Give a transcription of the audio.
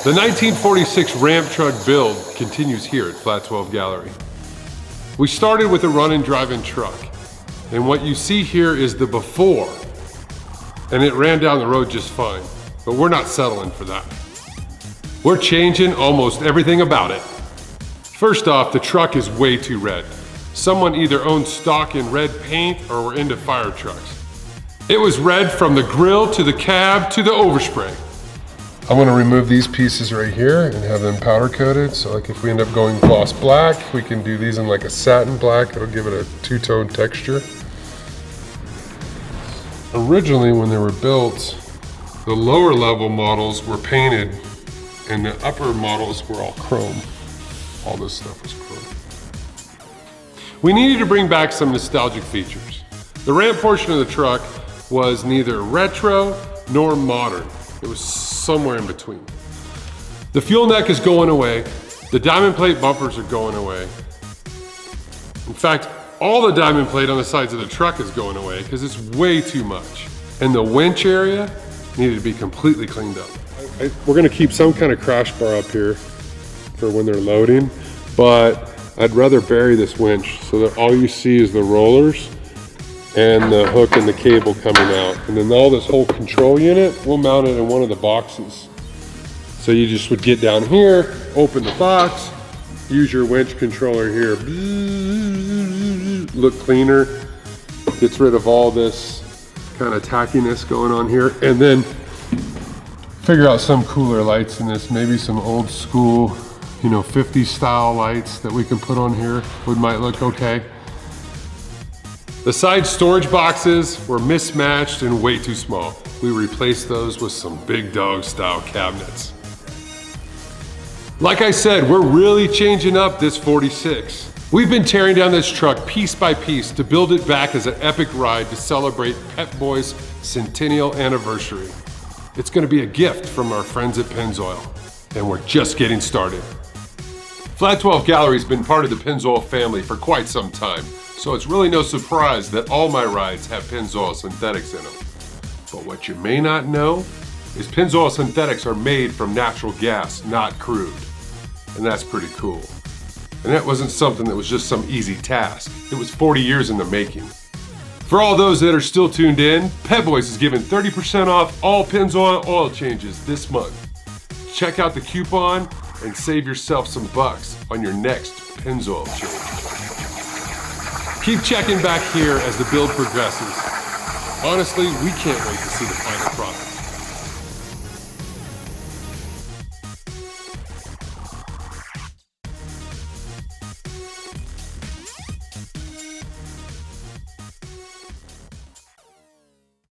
The 1946 ramp truck build continues here at Flat 12 Gallery. We started with a run and drive-in truck, and what you see here is the before, and it ran down the road just fine, but we're not settling for that. We're changing almost everything about it. First off, the truck is way too red. Someone either owned stock in red paint or were into fire trucks. It was red from the grill to the cab to the overspray. I want to remove these pieces right here and have them powder coated. So like if we end up going gloss black, we can do these in like a satin black. It'll give it a two-tone texture. Originally when they were built, the lower level models were painted and the upper models were all chrome. All this stuff was chrome. We needed to bring back some nostalgic features. The ramp portion of the truck was neither retro nor modern. It was somewhere in between. The fuel neck is going away. The diamond plate bumpers are going away. In fact, all the diamond plate on the sides of the truck is going away because it's way too much. And the winch area needed to be completely cleaned up. We're gonna keep some kind of crash bar up here for when they're loading, but I'd rather bury this winch so that all you see is the rollers and the hook and the cable coming out. And then all this whole control unit, we'll mount it in one of the boxes. So you just would get down here, open the box, use your winch controller here, look cleaner, gets rid of all this kind of tackiness going on here, and then figure out some cooler lights in this, maybe some old school, 50s style lights that we can put on here might look okay. The side storage boxes were mismatched and way too small. We replaced those with some big dog style cabinets. Like I said, we're really changing up this 46. We've been tearing down this truck piece by piece to build it back as an epic ride to celebrate Pep Boys' centennial anniversary. It's gonna be a gift from our friends at Pennzoil, and we're just getting started. Flat 12 Gallery's been part of the Pennzoil family for quite some time, so it's really no surprise that all my rides have Pennzoil synthetics in them. But what you may not know is Pennzoil synthetics are made from natural gas, not crude. And that's pretty cool. And that wasn't something that was just some easy task. It was 40 years in the making. For all those that are still tuned in, Pep Boys is giving 30% off all Pennzoil oil changes this month. Check out the coupon and save yourself some bucks on your next Pennzoil change. Keep checking back here as the build progresses. Honestly, we can't wait to see the final product.